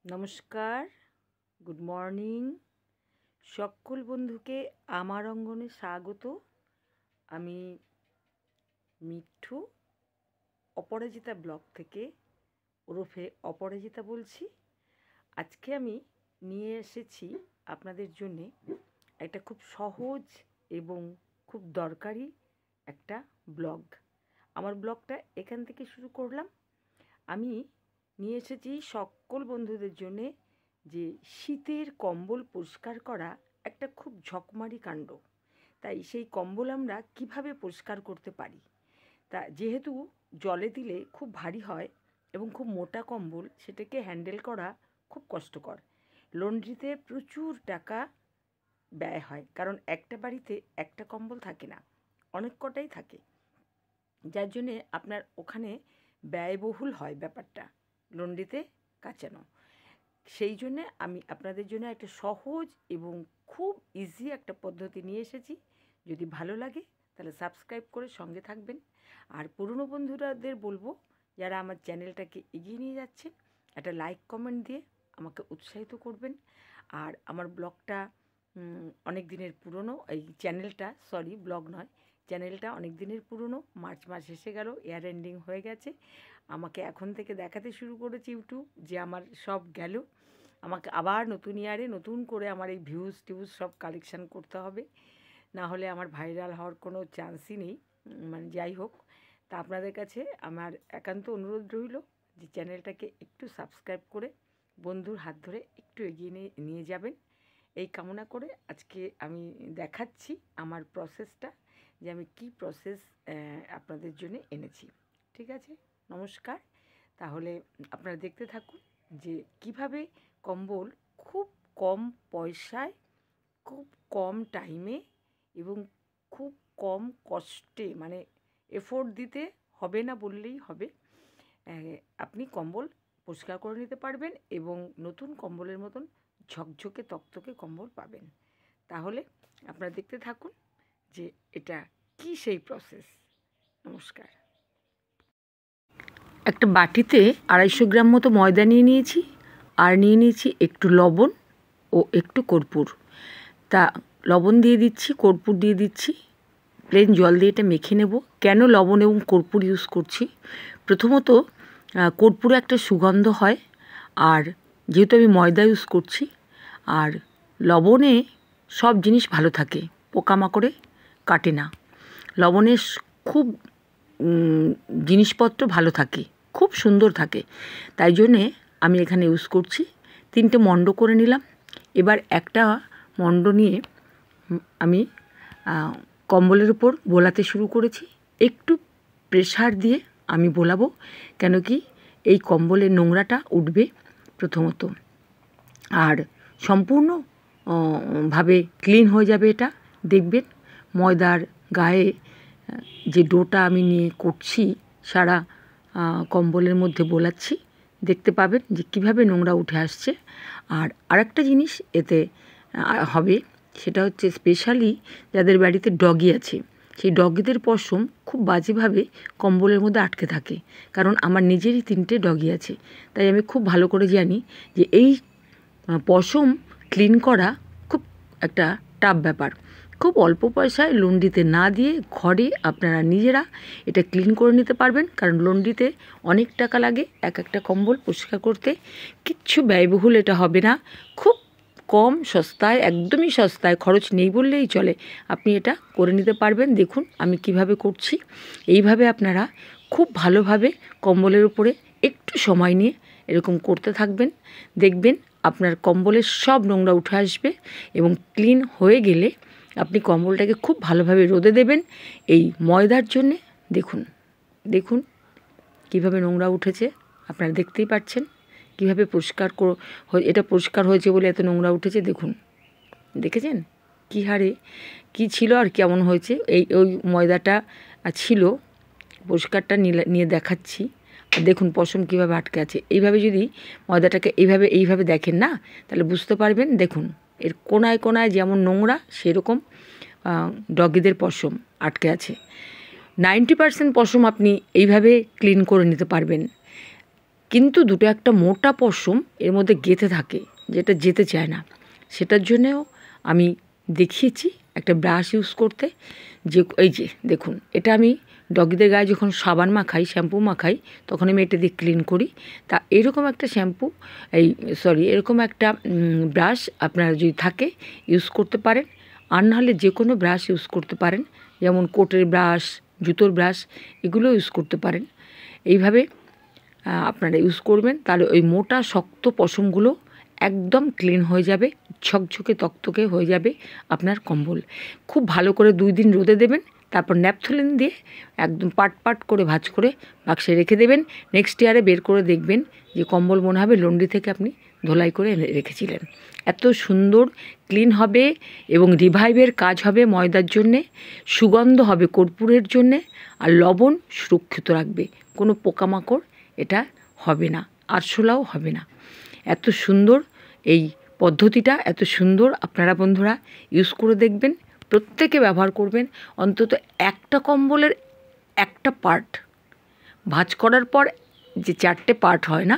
নমস্কার, good morning. সকল বন্ধুকে আমার অঙ্গনে স্বাগত। আমি মিঠু অপরাজিতা ব্লগ থেকে ওরফে অপরাজিতা বলছি। আজকে আমি নিয়ে এসেছি আপনাদের জন্যে একটা খুব সহজ এবং খুব দরকারি একটা ব্লগ। আমার ব্লগটা এখান থেকে শুরু করলাম। আমি নিয়ে এসেছি সকল বন্ধুদের জন্যে যে শীতের কম্বল পরিষ্কার করা একটা খুব ঝকমারি কাণ্ড। তাই সেই কম্বল আমরা কিভাবে পরিষ্কার করতে পারি, তা যেহেতু জলে দিলে খুব ভারী হয় এবং খুব মোটা কম্বল, সেটাকে হ্যান্ডেল করা খুব কষ্টকর। লন্ড্রিতে প্রচুর টাকা ব্যয় হয়, কারণ একটা বাড়িতে একটা কম্বল থাকে না, অনেক কটাই থাকে, যার জন্যে আপনার ওখানে ব্যয়বহুল হয় ব্যাপারটা লন্ড্রিতে কাচানো। সেই জন্যে আমি আপনাদের জন্য একটা সহজ এবং খুব ইজি একটা পদ্ধতি নিয়ে এসেছি। যদি ভালো লাগে তাহলে সাবস্ক্রাইব করে সঙ্গে থাকবেন। আর পুরনো বন্ধুরাদের বলবো, যারা আমার চ্যানেলটাকে এগিয়ে নিয়ে যাচ্ছেন, একটা লাইক কমেন্ট দিয়ে আমাকে উৎসাহিত করবেন। আর আমার ব্লগটা অনেক দিনের পুরনো, এই চ্যানেলটা, সরি ব্লগ নয়, চ্যানেলটা অনেক দিনের পুরনো। মার্চ মাস এসে গেল, ইয়ার এন্ডিং হয়ে গেছে। আমাকে এখন থেকে দেখাতে শুরু করেছে ইউটিউব যে আমার সব গেল। আমাকে আবার নতুন ইয়ারে নতুন করে আমার এই ভিউজ টিউজ সব কালেকশান করতে হবে, না হলে আমার ভাইরাল হওয়ার কোনো চান্সই নেই। মানে যাই হোক, তা আপনাদের কাছে আমার একান্ত অনুরোধ রইল যে চ্যানেলটাকে একটু সাবস্ক্রাইব করে বন্ধুর হাত ধরে একটু এগিয়ে নিয়ে যাবেন, এই কামনা করে আজকে আমি দেখাচ্ছি আমার প্রসেসটা, যে আমি কী প্রসেস আপনাদের জন্য এনেছি। ঠিক আছে, নমস্কার। তাহলে আপনারা দেখতে থাকুন যে কিভাবে কম্বল খুব কম পয়সায়, খুব কম টাইমে এবং খুব কম কষ্টে, মানে এফোর্ট দিতে হবে না বললেই হবে, আপনি কম্বল পরিষ্কার করে নিতে পারবেন এবং নতুন কম্বলের মতন ঝকঝকে তকতকে কম্বল পাবেন। তাহলে আপনারা দেখতে থাকুন যে এটা কি সেই প্রসেস। নমস্কার। একটা বাটিতে 250 গ্রাম মতো ময়দা নিয়ে নিয়েছি, আর নিয়ে নিয়েছি একটু লবণ ও একটু কর্পূর। তা লবণ দিয়ে দিচ্ছি, কর্পূর দিয়ে দিচ্ছি, প্লেন জল দিয়ে এটা মেখে নেব। কেন লবণ এবং কর্পূর ইউজ করছি? প্রথমত কর্পূরে একটা সুগন্ধ হয়, আর যেহেতু আমি ময়দা ইউজ করছি, আর লবণে সব জিনিস ভালো থাকে, পোকামাকড়ে কাটে না। লবণে খুব জিনিসপত্র ভালো থাকে, খুব সুন্দর থাকে, তাই জন্যে আমি এখানে ইউজ করছি। 3টে মণ্ড করে নিলাম। এবার একটা মণ্ড নিয়ে আমি কম্বলের উপর বোলাতে শুরু করেছি। একটু প্রেসার দিয়ে আমি বোলাবো, কেন কি এই কম্বলের নোংরাটা উঠবে প্রথমত, আর সম্পূর্ণ ভাবে ক্লিন হয়ে যাবে এটা। দেখবেন ময়দার গায়ে যে ডোটা আমি নিয়ে করছি, সারা কম্বলের মধ্যে বোলাচ্ছি, দেখতে পাবেন যে কীভাবে নোংরা উঠে আসছে। আর আরেকটা জিনিস এতে হবে, সেটা হচ্ছে স্পেশালি যাদের বাড়িতে ডগি আছে, সেই ডগিদের পশম খুব বাজেভাবে কম্বলের মধ্যে আটকে থাকে। কারণ আমার নিজেরই 3টে ডগি আছে, তাই আমি খুব ভালো করে জানি যে এই পশম ক্লিন করা খুব একটা টাফ ব্যাপার। খুব অল্প পয়সায় লন্ড্রিতে না দিয়ে ঘরে আপনারা নিজেরা এটা ক্লিন করে নিতে পারবেন, কারণ লন্ড্রিতে অনেক টাকা লাগে একটা কম্বল পরিষ্কার করতে। কিচ্ছু ব্যয়বহুল এটা হবে না, খুব কম সস্তায়, একদমই সস্তায়, খরচ নেই বললেই চলে, আপনি এটা করে নিতে পারবেন। দেখুন আমি কিভাবে করছি। এইভাবে আপনারা খুব ভালোভাবে কম্বলের উপরে একটু সময় নিয়ে এরকম করতে থাকবেন, দেখবেন আপনার কম্বলের সব নোংরা উঠে আসবে এবং ক্লিন হয়ে গেলে আপনি কম্বলটাকে খুব ভালোভাবে রোদে দেবেন। এই ময়দার জন্যে দেখুন দেখুন কীভাবে নোংরা উঠেছে, আপনারা দেখতেই পাচ্ছেন কীভাবে পরিষ্কার এটা পরিষ্কার হয়েছে বলে এত নোংরা উঠেছে। দেখুন, দেখেছেন কী হারে কী ছিল আর কেমন হয়েছে। ওই ময়দাটা ছিল, পরিষ্কারটা নিয়ে দেখাচ্ছি। দেখুন পশম কীভাবে আটকে আছে। এইভাবে যদি ময়দাটাকে এইভাবে দেখেন না, তাহলে বুঝতে পারবেন। দেখুন এর কোনায় কোনায় যেমন নোংরা, সেরকম ডগিদের পশম আটকে আছে। 90% পশম আপনি এইভাবে ক্লিন করে নিতে পারবেন। কিন্তু দুটো একটা মোটা পশম এর মধ্যে গেঁথে থাকে, যেটা যেতে চায় না। সেটার জন্যেও আমি দেখিয়েছি একটা ব্রাশ ইউজ করতে। যে এই যে দেখুন, এটা আমি ডগিদের গায়ে যখন সাবান মাখাই, শ্যাম্পু মাখাই, তখন আমি এটা দিয়ে ক্লিন করি। তা এরকম একটা শ্যাম্পু, এরকম একটা ব্রাশ আপনারা যদি থাকে ইউজ করতে পারেন। আর নাহলে যে কোনো ব্রাশ ইউজ করতে পারেন, যেমন কোটের ব্রাশ, জুতোর ব্রাশ, এগুলো ইউজ করতে পারেন। এইভাবে আপনারা ইউজ করবেন, তাহলে ওই মোটা শক্ত পশমগুলো একদম ক্লিন হয়ে যাবে, ঝকঝকে তকতকে হয়ে যাবে আপনার কম্বল। খুব ভালো করে 2 দিন রোদে দেবেন, তারপর ন্যাপথলিন দিয়ে একদম পাট করে ভাঁজ করে বাক্সে রেখে দেবেন। নেক্সট ইয়ারে বের করে দেখবেন যে কম্বল মনে হবে লন্ড্রি থেকে আপনি ধোলাই করে রেখেছিলেন। এত সুন্দর ক্লিন হবে এবং রিভাইভের কাজ হবে ময়দার জন্যে, সুগন্ধ হবে কর্পূরের জন্যে, আর লবণ সুরক্ষিত রাখবে। কোনো পোকামাকড় এটা হবে না, আরশোলাও হবে না। এত সুন্দর এই পদ্ধতিটা, এত সুন্দর, আপনারা বন্ধুরা ইউজ করে দেখবেন, প্রত্যেকে ব্যবহার করবেন। অন্তত একটা কম্বলের একটা পার্ট ভাঁজ করার পর যে 4টে পার্ট হয় না,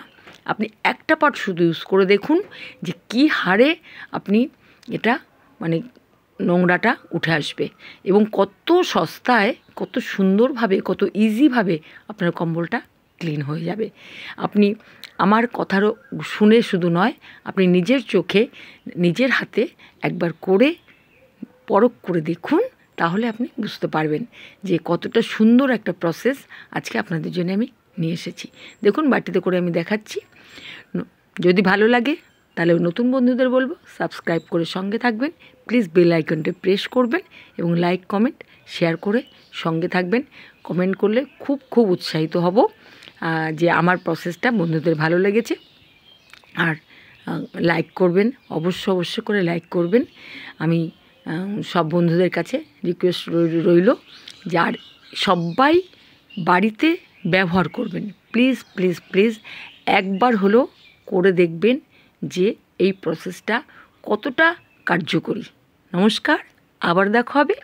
আপনি একটা পার্ট শুধু ইউজ করে দেখুন যে কী হারে আপনি এটা মানে নোংরাটা উঠে আসবে, এবং কত সস্তায়, কত সুন্দরভাবে, কত ইজিভাবে আপনার কম্বলটা ক্লিন হয়ে যাবে। আপনি আমার কথারও শুনে শুধু নয়, আপনি নিজের চোখে নিজের হাতে একবার করে পরখ করে দেখুন, তাহলে আপনি বুঝতে পারবেন যে কতটা সুন্দর একটা প্রসেস আজকে আপনাদের জন্য আমি নিয়ে এসেছি। দেখুন বাটিতে করে আমি দেখাচ্ছি। যদি ভালো লাগে তাহলে নতুন বন্ধুদের বলবো সাবস্ক্রাইব করে সঙ্গে থাকবেন। প্লিজ বেল আইকনটা প্রেস করবেন এবং লাইক কমেন্ট শেয়ার করে সঙ্গে থাকবেন। কমেন্ট করলে খুব উৎসাহিত হব যে আমার প্রসেসটা বন্ধুদের ভালো লেগেছে। আর লাইক করবেন, অবশ্য করে লাইক করবেন। আমি সব বন্ধুদের কাছে রিকোয়েস্ট রইল যে আর সবাই বাড়িতে ব্যবহার করবেন। প্লিজ একবার হলো করে দেখবেন যে এই প্রসেসটা কতটা কার্যকরী। নমস্কার, আবার দেখা হবে।